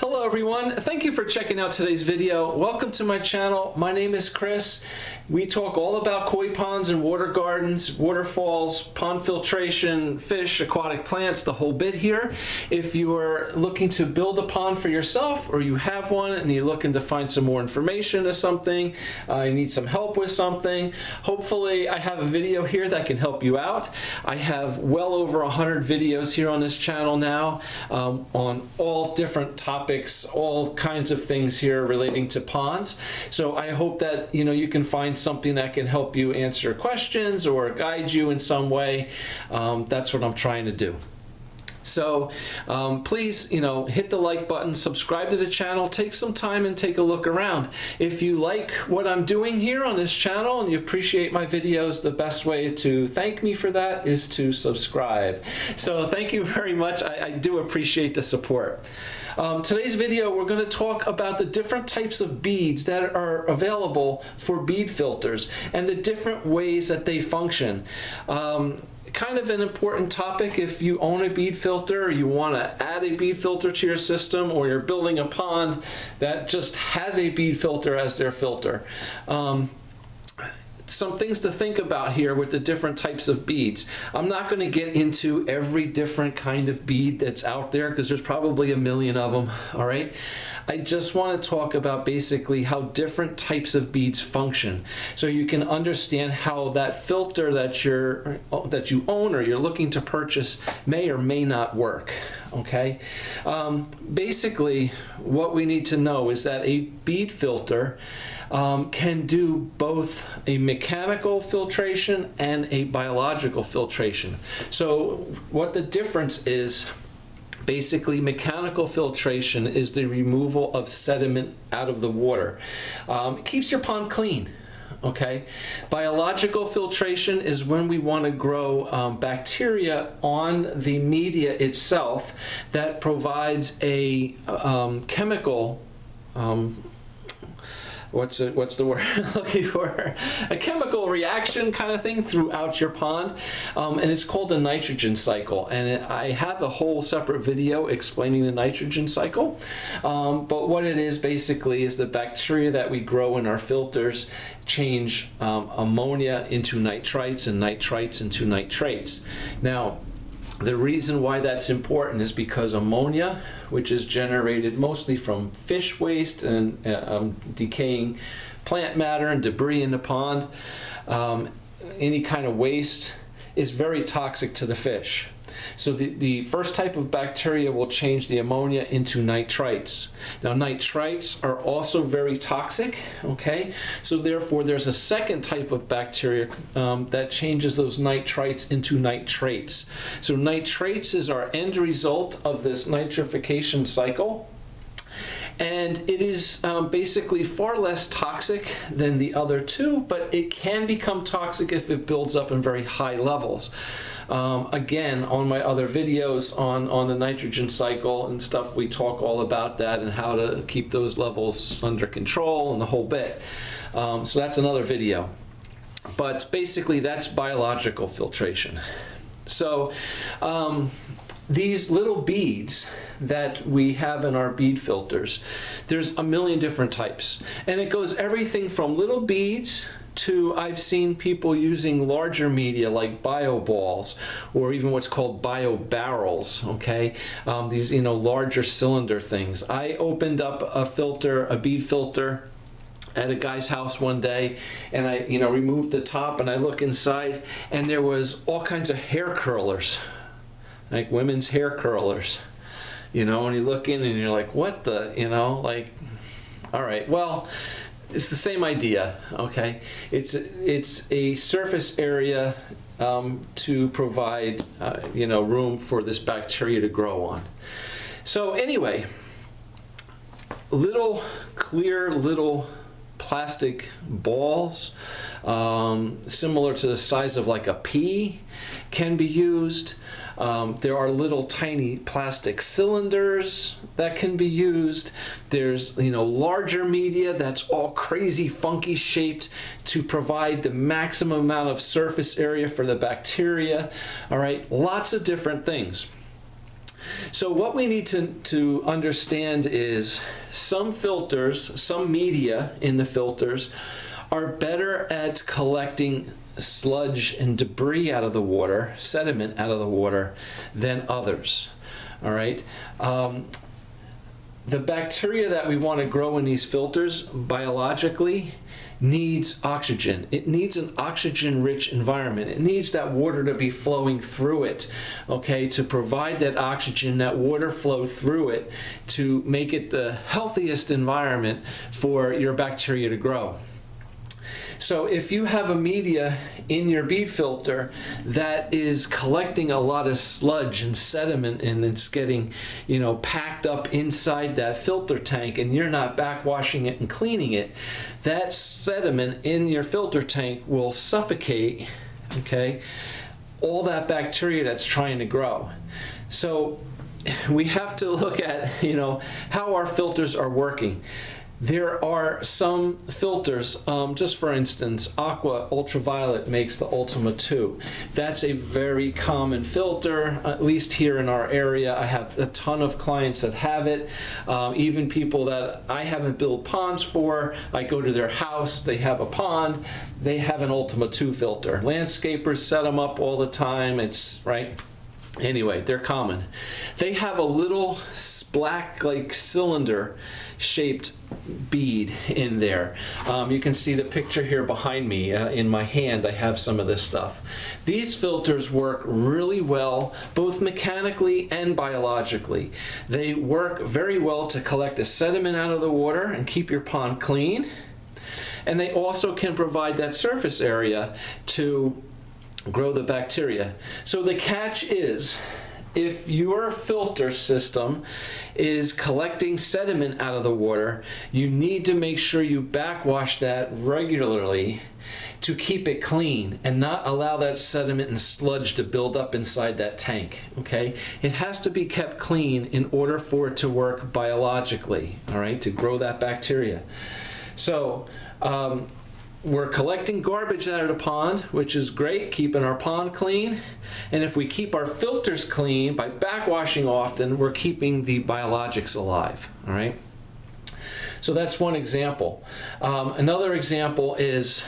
Hello everyone, thank you for checking out today's video. Welcome to my channel. My name is Chris. We talk all about koi ponds and water gardens, waterfalls, pond filtration, fish, aquatic plants, the whole bit here. If you are looking to build a pond for yourself or you have one and you're looking to find some more information or something, you need some help with something, hopefully I have a video here that can help you out. I have well over 100 videos here on this channel now on all different topics, all kinds of things here relating to ponds. So I hope that you can find something that can help you answer questions or guide you in some way. That's what I'm trying to do. So please, hit the like button, subscribe to the channel, take some time and take a look around. If you like what I'm doing here on this channel and you appreciate my videos, the best way to thank me for that is to subscribe. So thank you very much. I do appreciate the support. Today's video, we're going to talk about the different types of beads that are available for bead filters and the different ways that they function. Kind of an important topic if you own a bead filter or you want to add a bead filter to your system, or you're building a pond that just has a bead filter as their filter. Some things to think about here with the different types of beads. I'm not going to get into every different kind of bead that's out there because there's probably a million of them, all right? I just want to talk about basically how different types of beads function so you can understand how that filter that you own or you're looking to purchase may or may not work, okay? Basically, what we need to know is that a bead filter can do both a mechanical filtration and a biological filtration. So what the difference is, basically mechanical filtration is the removal of sediment out of the water. It keeps your pond clean. Okay, biological filtration is when we want to grow bacteria on the media itself that provides a chemical what's the word I'm looking for? A chemical reaction kind of thing throughout your pond, and it's called the nitrogen cycle. And I have a whole separate video explaining the nitrogen cycle. But what it is basically is the bacteria that we grow in our filters change ammonia into nitrites and nitrites into nitrates. Now, the reason why that's important is because ammonia, which is generated mostly from fish waste and decaying plant matter and debris in the pond, any kind of waste, is very toxic to the fish. So the first type of bacteria will change the ammonia into nitrites. Now nitrites are also very toxic, okay? So therefore there's a second type of bacteria that changes those nitrites into nitrates. So nitrates is our end result of this nitrification cycle. And it is basically far less toxic than the other two, but it can become toxic if it builds up in very high levels. Again, on my other videos on the nitrogen cycle and stuff, we talk all about that and how to keep those levels under control and the whole bit. So that's another video. But basically, that's biological filtration. So these little beads that we have in our bead filters, there's a million different types. And it goes everything from little beads to I've seen people using larger media like bio balls or even what's called bio barrels, okay? These, larger cylinder things. I opened up a filter, a bead filter, at a guy's house one day, and I, removed the top and I look inside and there was all kinds of hair curlers, like women's hair curlers, and you look in and you're like, what the, all right, well, it's the same idea, okay? It's a surface area to provide, room for this bacteria to grow on. So anyway, clear little plastic balls, similar to the size of like a pea, can be used. There are little tiny plastic cylinders that can be used. There's, larger media that's all crazy funky shaped to provide the maximum amount of surface area for the bacteria. All right, lots of different things. So what we need to understand is some filters, some media in the filters are better at collecting sludge and debris out of the water, sediment out of the water, than others. All right. The bacteria that we want to grow in these filters biologically needs oxygen. It needs an oxygen-rich environment. It needs that water to be flowing through it, okay, to provide that oxygen, that water flow through it to make it the healthiest environment for your bacteria to grow. So if you have a media in your bead filter that is collecting a lot of sludge and sediment and it's getting, packed up inside that filter tank and you're not backwashing it and cleaning it, that sediment in your filter tank will suffocate, okay, all that bacteria that's trying to grow. So we have to look at, how our filters are working. There are some filters, just for instance, Aqua Ultraviolet makes the Ultima 2. That's a very common filter, at least here in our area. I have a ton of clients that have it, even people that I haven't built ponds for. I go to their house, they have a pond, they have an Ultima 2 filter. Landscapers set them up all the time, right? Anyway, they're common. They have a little black, like cylinder shaped bead in there. You can see the picture here behind me. In my hand I have some of this stuff. These filters work really well, both mechanically and biologically. They work very well to collect the sediment out of the water and keep your pond clean. And they also can provide that surface area to grow the bacteria. So the catch is, if your filter system is collecting sediment out of the water, you need to make sure you backwash that regularly to keep it clean and not allow that sediment and sludge to build up inside that tank, okay? It has to be kept clean in order for it to work biologically, all right, to grow that bacteria. So, we're collecting garbage out of the pond, which is great, keeping our pond clean. And if we keep our filters clean by backwashing often, we're keeping the biologics alive, all right? So that's one example. Another example is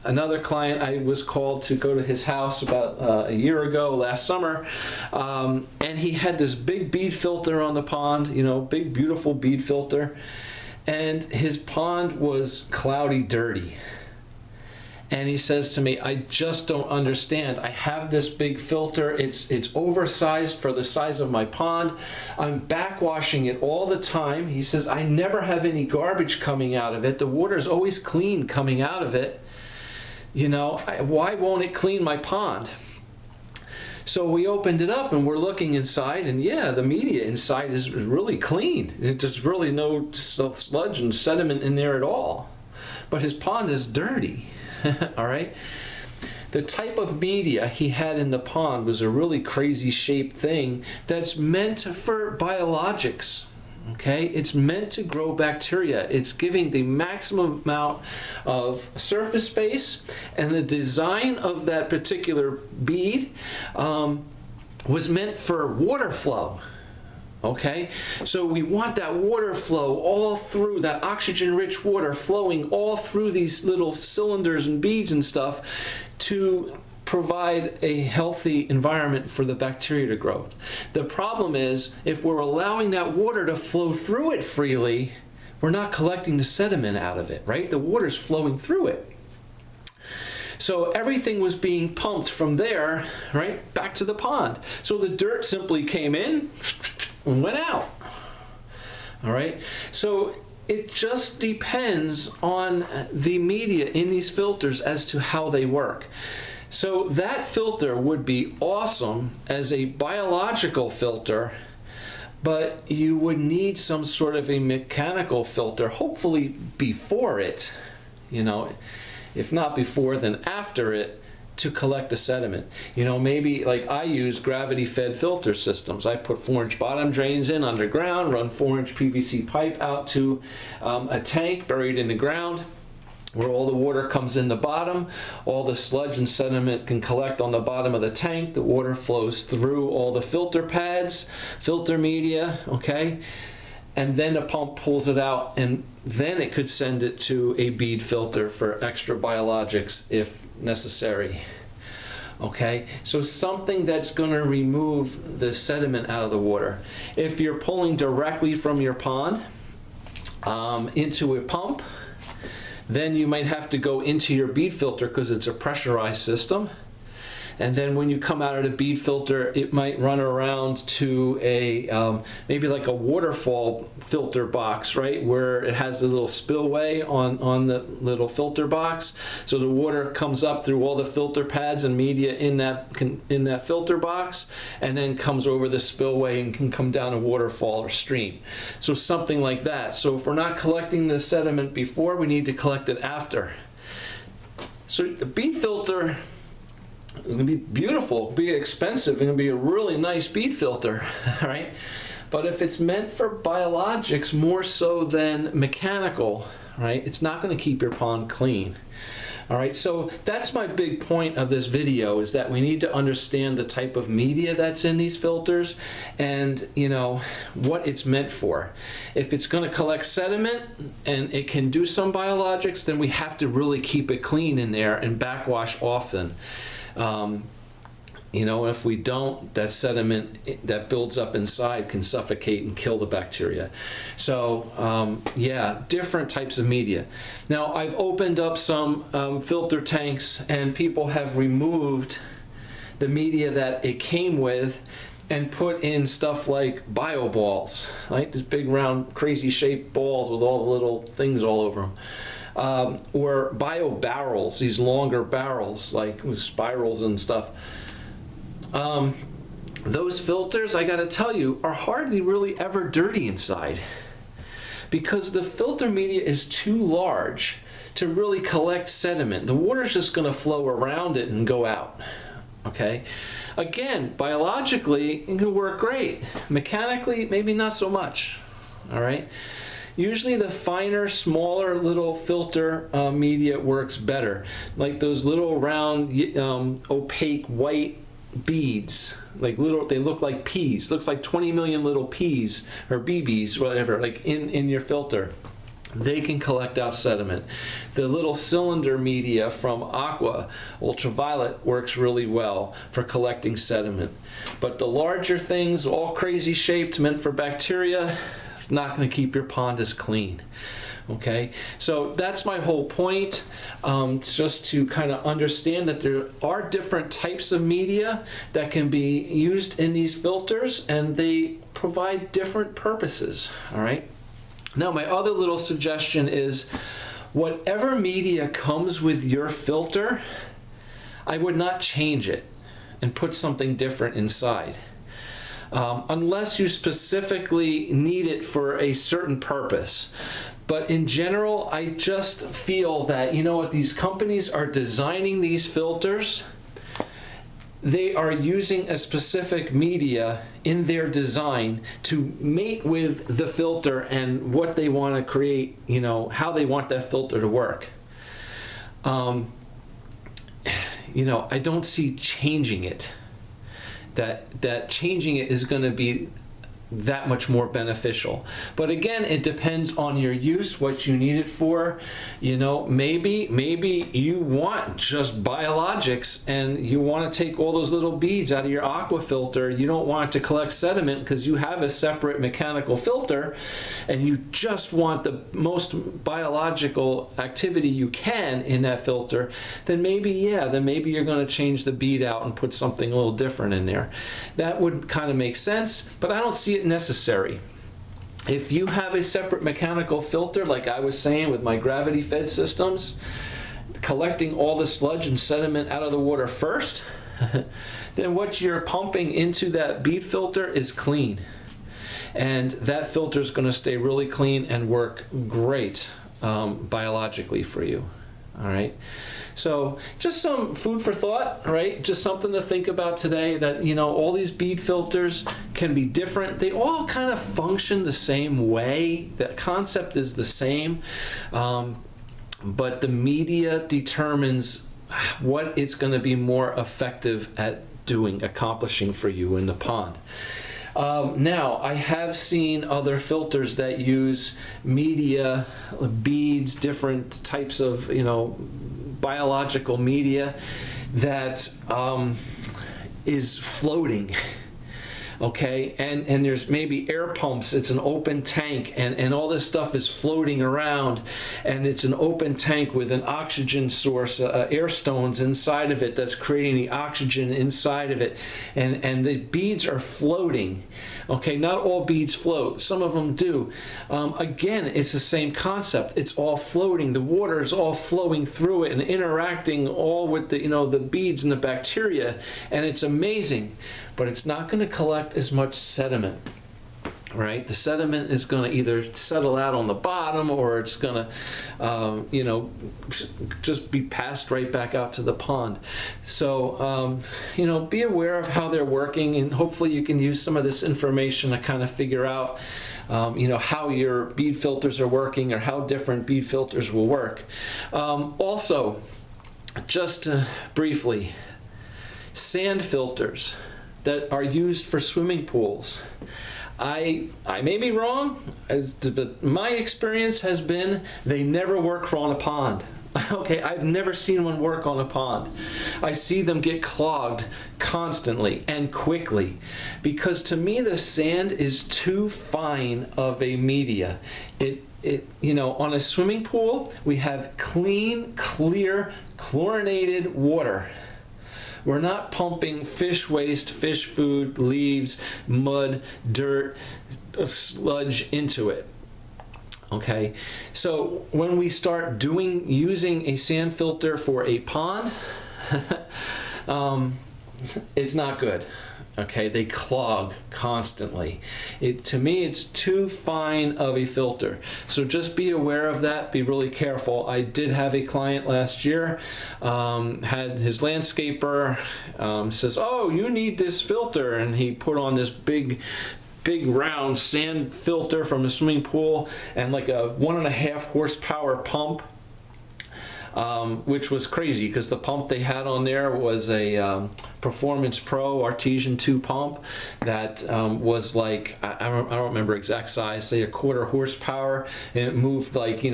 another client. I was called to go to his house about a year ago, last summer, and he had this big bead filter on the pond, big, beautiful bead filter, and his pond was cloudy, dirty. And he says to me, I just don't understand. I have this big filter. It's oversized for the size of my pond. I'm backwashing it all the time. He says, I never have any garbage coming out of it. The water's always clean coming out of it. Why won't it clean my pond? So we opened it up and we're looking inside, and yeah, the media inside is really clean. There's really no sludge and sediment in there at all. But his pond is dirty. All right. The type of media he had in the pond was a really crazy shaped thing that's meant for biologics. Okay, it's meant to grow bacteria. It's giving the maximum amount of surface space, and the design of that particular bead was meant for water flow. Okay, so we want that water flow all through, that oxygen-rich water flowing all through these little cylinders and beads and stuff to provide a healthy environment for the bacteria to grow. The problem is, if we're allowing that water to flow through it freely, we're not collecting the sediment out of it, right? The water's flowing through it. So everything was being pumped from there, right, back to the pond. So the dirt simply came in and went out. All right, so it just depends on the media in these filters as to how they work. So that filter would be awesome as a biological filter, but you would need some sort of a mechanical filter, hopefully before it, if not before, then after it, to collect the sediment. Maybe like I use gravity-fed filter systems. I put 4-inch bottom drains in underground, run 4-inch PVC pipe out to a tank buried in the ground, where all the water comes in the bottom, all the sludge and sediment can collect on the bottom of the tank. The water flows through all the filter pads, filter media, okay? And then the pump pulls it out, and then it could send it to a bead filter for extra biologics if necessary. Okay, so something that's going to remove the sediment out of the water. If you're pulling directly from your pond into a pump, then you might have to go into your bead filter because it's a pressurized system. And then when you come out of the bead filter, it might run around to a maybe like a waterfall filter box, right? Where it has a little spillway on the little filter box. So the water comes up through all the filter pads and media in that filter box, and then comes over the spillway and can come down a waterfall or stream. So something like that. So if we're not collecting the sediment before, we need to collect it after. So the bead filter, it's going to be beautiful, be expensive, it's going to be a really nice bead filter, right? But if it's meant for biologics more so than mechanical, right, it's not going to keep your pond clean. All right, so that's my big point of this video, is that we need to understand the type of media that's in these filters and, you know, what it's meant for. If it's going to collect sediment and it can do some biologics, then we have to really keep it clean in there and backwash often. You know, if we don't, that sediment that builds up inside can suffocate and kill the bacteria. So yeah, different types of media. Now I've opened up some filter tanks, and people have removed the media that it came with and put in stuff like bio balls, right? These big round crazy shaped balls with all the little things all over them. Or bio barrels, these longer barrels like with spirals and stuff. Those filters, I gotta tell you, are hardly really ever dirty inside, because the filter media is too large to really collect sediment. The water's just gonna flow around it and go out, okay? Again, biologically, it can work great. Mechanically, maybe not so much, all right? Usually the finer, smaller little filter media works better. Like those little round, opaque white beads, like little, they look like peas. Looks like 20 million little peas or BBs, whatever, like in your filter. They can collect out sediment. The little cylinder media from Aqua Ultraviolet works really well for collecting sediment. But the larger things, all crazy shaped, meant for bacteria, it's not going to keep your pond as clean. Okay, so that's my whole point, just to kind of understand that there are different types of media that can be used in these filters, and they provide different purposes, all right? Now, my other little suggestion is, whatever media comes with your filter, I would not change it and put something different inside. Unless you specifically need it for a certain purpose. But in general, I just feel that, you know what, these companies are designing these filters, they are using a specific media in their design to mate with the filter and what they want to create, you know, how they want that filter to work. You know, I don't see changing it. That changing it is going to be that much more beneficial. But again, it depends on your use, what you need it for. You know, maybe you want just biologics and you want to take all those little beads out of your aqua filter. You don't want it to collect sediment because you have a separate mechanical filter, and you just want the most biological activity you can in that filter. Then maybe, yeah, then maybe you're going to change the bead out and put something a little different in there. That would kind of make sense, but I don't see it necessary. If you have a separate mechanical filter, like I was saying with my gravity fed systems, collecting all the sludge and sediment out of the water first, then what you're pumping into that bead filter is clean. And that filter is going to stay really clean and work great biologically for you. All right. So just some food for thought, right? Just something to think about today, that, you know, all these bead filters can be different. They all kind of function the same way. The concept is the same. but the media determines what it's going to be more effective at accomplishing for you in the pond. Now, I have seen other filters that use media, beads, different types of, biological media that is floating. Okay, and there's maybe air pumps, it's an open tank, and all this stuff is floating around, and it's an open tank with an oxygen source, air stones inside of it that's creating the oxygen inside of it, and the beads are floating. Okay, not all beads float, some of them do. Again, it's the same concept, it's all floating, the water is all flowing through it and interacting all with the, the beads and the bacteria, and it's amazing. But it's not going to collect as much sediment, right? The sediment is going to either settle out on the bottom, or it's going to, just be passed right back out to the pond. So, be aware of how they're working, and hopefully you can use some of this information to kind of figure out, how your bead filters are working, or how different bead filters will work. Also, just briefly, sand filters that are used for swimming pools. I may be wrong, but my experience has been they never work on a pond. Okay, I've never seen one work on a pond. I see them get clogged constantly and quickly, because to me the sand is too fine of a media. On a swimming pool, we have clean, clear, chlorinated water. We're not pumping fish waste, fish food, leaves, mud, dirt, sludge into it. Okay, so when we start using a sand filter for a pond, it's not good. Okay, they clog constantly. To me, it's too fine of a filter. So just be aware of that. Be really careful. I did have a client last year, had his landscaper, says, "Oh, you need this filter," and he put on this big round sand filter from a swimming pool and like a 1.5 horsepower pump. Which was crazy, because the pump they had on there was a Performance Pro Artesian 2 pump that was like, I don't remember exact size, say 1/4 horsepower, and it moved like,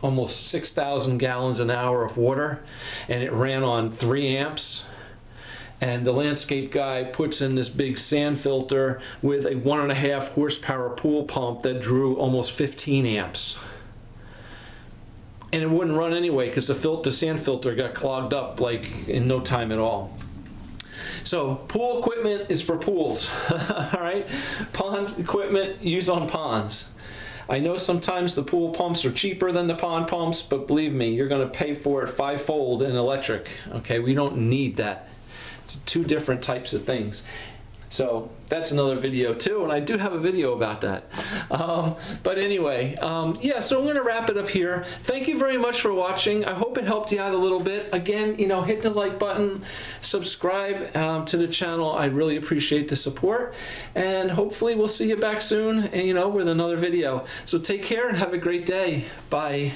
almost 6,000 gallons an hour of water, and it ran on 3 amps. And the landscape guy puts in this big sand filter with a 1.5 horsepower pool pump that drew almost 15 amps. And it wouldn't run anyway, because the sand filter got clogged up like in no time at all. So pool equipment is for pools. All right, pond equipment used on ponds. I know sometimes the pool pumps are cheaper than the pond pumps, but believe me, you're going to pay for it 5-fold in electric. Okay, we don't need that. It's 2 different types of things. So that's another video too, and I do have a video about that. But anyway, yeah, so I'm going to wrap it up here. Thank you very much for watching. I hope it helped you out a little bit. Again, hit the like button, subscribe to the channel. I really appreciate the support, and hopefully we'll see you back soon, with another video. So take care and have a great day. Bye.